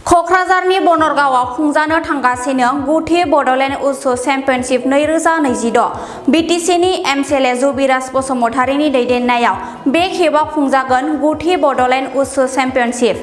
क'क्राझारनि बनरगावआव खुंजानो थांगासिनो गुथि बड'लेण्ड उसु चेम्पियनशिप 2026 बिटिसिनि एमएलए जुबिराज बसुमतारीनि दैदेननायाव बे खेबाव खुंजागोन गुथि बड'लेण्ड उसु चेम्पियनशिप।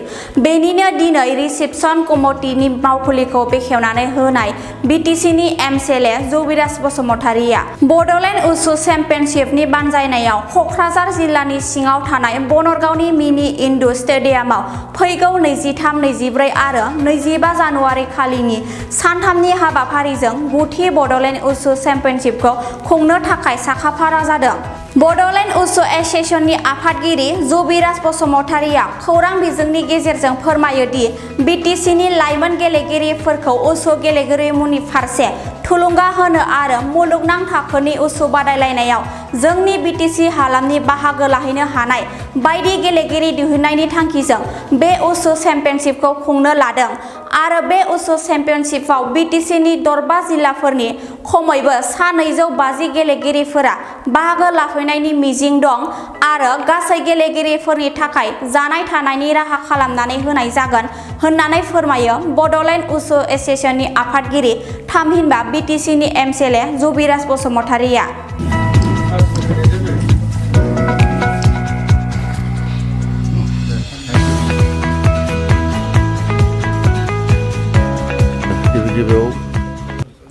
बेनिनो दिनै रिसेपसन कमिटिनि मावखुलिखौ बेखेवनानै होनाय बिटिसिनि एमएलए जुबिराज बसुमतारीया बड'लेण्ड उसु चेम्पियनशिपनि बानजायनायाव क'क्राझार जिल्लानि सिङाव थानाय बनरगावनि मिनि इनड'र स्टेडियामाव फैगौ 23-24 आरो 25 जानुवारि खालिनि सानथामनि हाबाफारिजों गुथि बड'लेण्ड उसु चेम्पियनशिपखौ खुंनो थाखाय साखाफारा जादों। बड'लेण्ड उसु एस'सिएशननि आफादगिरि जुबिराज बसुमतारीया खौरां बिजोंनि गेजेरजों फोरमायो दि बिटिसिनि लाइमोन गेलेगिरिफोरखौ उसु गेलेगिरिमुनि फारसे थुलुंगा होनो आरो मुलुगनां थाखोनि उसु बादायलायनायाव जोंनि बिटिसि हालामनि बाहागो लाहैनो हानाय बायदि गेलेगिरि दिहुननायनि थांखिजों बे उसु चेम्पियनशिपखौ खुंनो लादों आरो बे उसु चेम्पियनशिपआव बिटिसिनि दरबा जिल्लाफोरनि खमैबो सा 250 गेलेगिरिफोरा बाहागो लाफैनायनि मिजिं दं आरो गासै गेलेगिरिफोरनि थाखाय जानाय थानायनि राहा खालामनानै होनाय जागोन होननानै फोरमायो बड'लेण्ड उसु एस'सिएशननि आफादगिरि थामहिनबा बिटिसिनि MLA Jubiraj बसुमतारीया।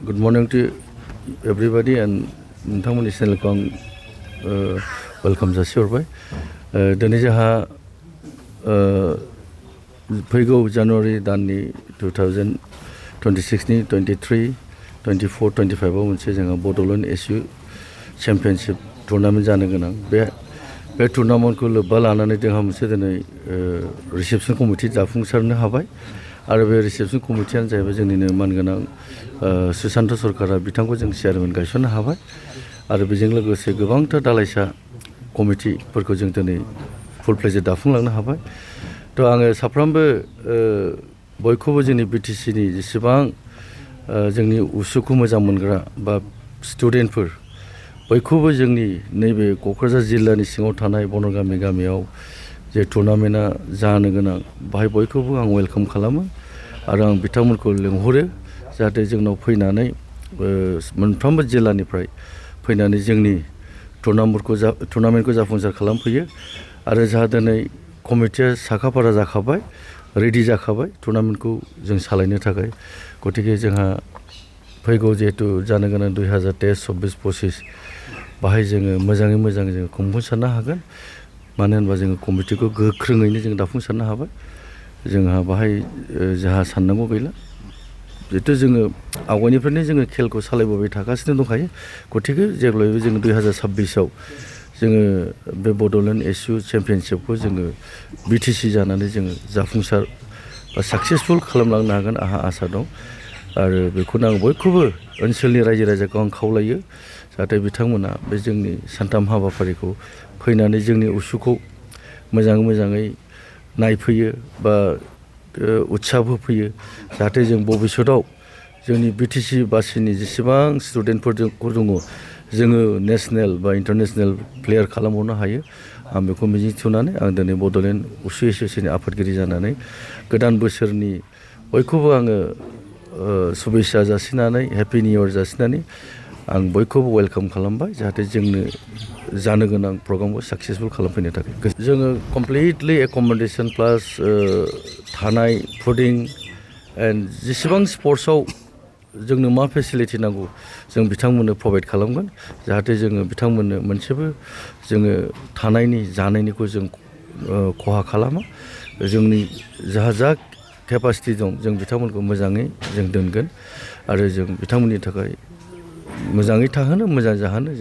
Good morning to everybody and नोंथांमोननि चेनेलखौ आं वेलकाम जासिहरबाय। दिनै जोंहा फैगौ जानुवारि दाननि 2026 नि 23, 24, 25 आव मोनसे जोंहा बड'लेण्ड एसु चेम्पियनशिप टुर्नामेन्ट जानो गोनां। बे टुर्नामेन्टखौ लोब्बा लानानै जोंहा मोनसे दिनै रिसेपसन कमिटि जाफुंसारनो हाबाय आरो बे रिसेपसन कमिटियानो जाहैबाय जोंनिनो मानगोनां सुशान्त सरकारा बिथांखौ जों चेयारमेन गायसननो हाबाय आरो बेजों लोगोसे गोबांथार दालाइसा कमिटिफोरखौ जों दिनै फुल फ्लेजै दाफुंलांनो हाबाय। थ' आङो साफ्रोमबो बयखौबो जोंनि बिटिसिनि जेसेबां जोंनि उसुखौ मोजां मोनग्रा बा स्टुडेन्टफोर बयखौबो जोंनि नैबे क'क्राझार जिल्लानि सिङाव थानाय बनरगामि गामियाव जे टुर्नामेन्टआ जानो गोनां बाहाय बयखौबो आं वेलकाम खालामो आरो आं बिथांमोनखौ लिंहरो जाहाथे जोंनाव फैनानै मोनफ्रोमबो जिल्लानिफ्राय फैनानै जोंनि टुर्नामेन्टखौ जाफुंसार खालामफैयो आरो जाहा दिनै कमिटिया साखाफारा जाखाबाय, रेडि जाखाबाय टुर्नामेन्टखौ जों सालायनो थाखाय। गतिके जोंहा फैगौ जिहेतु जानो गोनां 2023-24-25 बाहाय जोङो मोजाङै मोजां जोङो खुंफुंसारनो हागोन। मानो होनबा जोङो कमिटिखौ गोख्रोङैनो जों दाफुंसारनो हाबाय। जोंहा बाहाय जोंहा साननांगौ गैला। जिहेतु जोङो आवगायनिफ्रायनो जोङो खेलखौ सालायबोबाय थागासिनो दंखायो। गतिके जेब्लायबो जोङो 2026 आव जोङो बे बड'लेण्ड एसु चेम्पियनशिपखौ जोङो बिटिसि जानानै जोङो जाफुंसार बा साक्सेसफुल खालामलांनो हागोन आंहा आसा दं आरो बेखौनो आं बयखौबो ओनसोलनि रायजो राजाखौ आं खावलायो जाहाथे बिथांमोना बे जोंनि सानथाम हाबाफारिखौ फैनानै जोंनि उसुखौ मोजाङै नायफैयो बा उत्साह होफैयो जाहाथे जों भबिष्यतआव जोंनि बिटिसि बासिनि जेसेबां स्टुडेन्टफोर दङ जोङो नेसनेल बा इन्टारनेसनेल प्लेयार खालामहरनो हायो। आं बेखौ मिजिं थिनानै आं दिनै बड'लेण्ड उसु एस'सिएशननि आफादगिरि जानानै गोदान बोसोरनि बयखौबो आङो शुभेच्छा जासिनानै हेपि निउ इयार जासिनानै आं बयखौबो वेलकाम खालामबाय जाहाथे जोंनो जानो गोनां प्रग्रामखौ साक्सेसफुल खालामफैनो थाखाय। जोङो कमप्लिटलि एकमडेसन प्लास थानाय फुडिं एन्ड जेसेबां स्पर्ट्सआव जोंनो मा फेसिलिटि नांगौ जों बिथांमोननो प्रभाइड खालामगोन जाहाथे जोङो बिथांमोननो मोनसेबो जोङो थानायनि जानायनिखौ जों खहा खालामा। जोंनि जा केपासिटि दं जों बिथांमोनखौ मोजाङै जों दोनगोन आरो जों बिथांमोननि थाखाय मोजाङै थाहोनो मोजां जाहोनो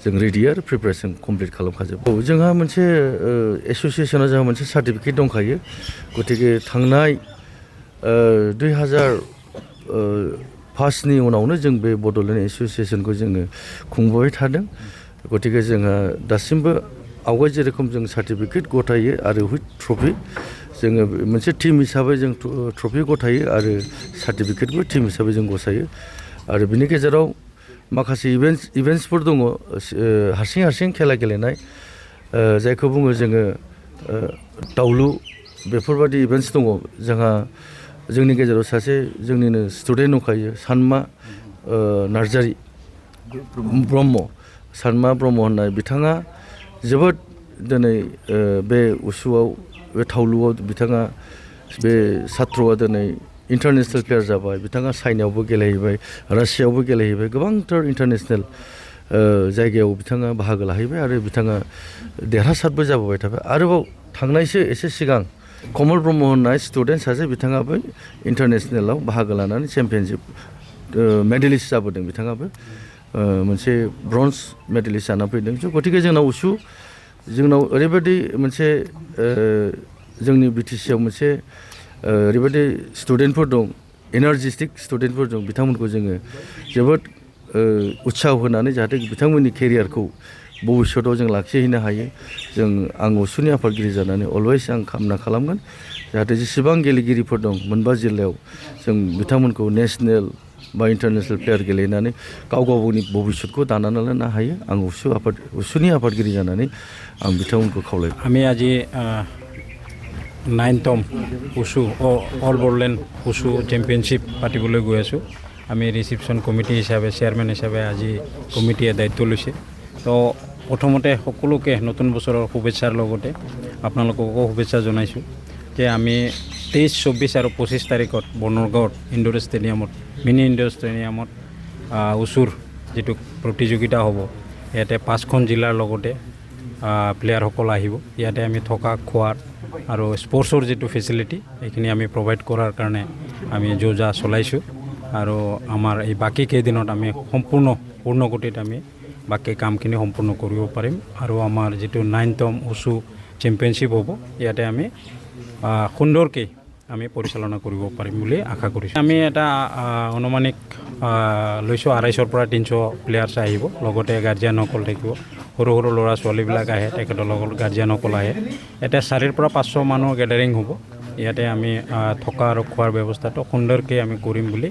जों रेडि आरो प्रिपेरेसन कमप्लिट खालामखाजोबो। जोंहा मोनसे एस'सिएशनाव जोंहा मोनसे सार्टिफिकेट दंखायो। गतिके थांनाय 2005नि उनावनो जों बे बड'लेण्ड एस'सिएशनखौ जोङो खुंबोबाय थादों। गतिके जोंहा दासिमबो आवगाय जेरेखम जों सार्टिफिकेट गथायो आरो उइथ ट्रफि जोङो मोनसे टिम हिसाबै जों ट्रफि गथायो आरो सार्टिफिकेटबो टिम हिसाबै जों गथायो आरो बिनि गेजेराव माखासे इभेन्ट्सफोर दङ हारसिं खेला गेलेनाय जायखौ बुङो जोङो दावलु बेफोरबायदि इभेन्ट्स दङ जोंहा जोंनि गेजेराव सासे जोंनिनो स्टुडेन्ट दंखायो सानमा नार्जारि ब्रह्म सानमा ब्रह्म होननाय बिथाङा जोबोद दिनै बे उसुआव बे थावलुआव बिथाङा बे सात्रआ दिनै इन्टारनेसनेल प्लेयार जाबाय बिथाङा चाइनायावबो गेलेहैबाय रासियायावबो गेलेहैबाय गोबांथार इन्टारनेसनेल जायगायाव बिथाङा बाहागो लाहैबाय आरो बिथाङा देरहासारबो जाबोबाय थाबाय आरोबाव थांनायसो एसे सिगां कमल ब्रह्म होननाय स्टुडेन्ट सासे बिथाङाबो इन्टारनेसनेलाव बाहागो लानानै चेम्पियनशिप मेडेलिस्ट जाबोदों बिथाङाबो मोनसे ब्रन्ज मेडेलिस्ट जाना फैदों गतिके जोंनाव ओरैबायदि मोनसे जोंनि बिटिसिआव मोनसे ओरैबायदि स्टुडेन्टफोर दं एनार्जेटिक स्टुडेन्टफोर दं बिथांमोनखौ जोङो जोबोद उत्साह होनानै जाहाथे बिथांमोननि केरियारखौ भबिष्यतआव जों लाखिहैनो हायो आं उसुनि आफादगिरि जानानै अलवेज आं कामना खालामगोन जाहाथे जेसेबां गेलेगिरिफोर दं मोनबा जिल्लायाव जों बिथांमोनखौ नेसनेल बा इन्टारनेसनेल प्लेयार गेलेनानै गाव गावनि भबिष्यतखौ दानानै लानो हायो आं उसुनि आफादगिरि जानानै आं बिथांमोनखौ खावलायो আমি আজি 9তম wushu all Bodoland wushu championship পাতিবলৈ গৈ আছোঁ আমি ৰিচিপশ্যন কমিটি হিচাপে চেয়াৰমেন হিচাপে আজি কমিটিয়ে দায়িত্ব লৈছে তো প্ৰথমতে সকলোকে নতুন বছৰৰ শুভেচ্ছাৰ লগতে আপোনালোককো শুভেচ্ছা জনাইছোঁ যে আমি 23, 24 আৰু 25 তাৰিখত বনৰগাঁৱত ইনডোৰ ষ্টেডিয়ামত মিনি ইনডোৰ ষ্টেডিয়ামত উষুৰ যিটো প্ৰতিযোগিতা হ'ব ইয়াতে 5খন জিলাৰ লগতে প্লেয়াৰসকল আহিব ইয়াতে আমি থকা খোৱাৰ আৰু স্পৰ্টছৰ যিটো ফেচিলিটি এইখিনি আমি প্ৰভাইড কৰাৰ কাৰণে আমি যোজা চলাইছোঁ আৰু আমাৰ এই বাকী কেইদিনত আমি পূৰ্ণগতিত আমি বাকী কামখিনি সম্পূৰ্ণ কৰিব পাৰিম আৰু আমাৰ যিটো 9তম উষু চেম্পিয়নশ্বিপ হ'ব ইয়াতে আমি সুন্দৰকৈ আমি পৰিচালনা কৰিব পাৰিম বুলি আশা কৰিছোঁ আমি এটা অনুমানিক লৈছোঁ 250ৰ পৰা 300 প্লেয়াৰ্ছ আহিব লগতে গাৰ্জিয়ানসকল থাকিব সৰু সৰু ল'ৰা ছোৱালীবিলাক আহে তেখেতৰ লগত গাৰ্জিয়ানসকল আহে এতিয়া 400 পৰা 500 মানুহৰ গেডাৰিং হ'ব ইয়াতে আমি থকা আৰু খোৱাৰ ব্যৱস্থাটো সুন্দৰকৈ আমি কৰিম বুলি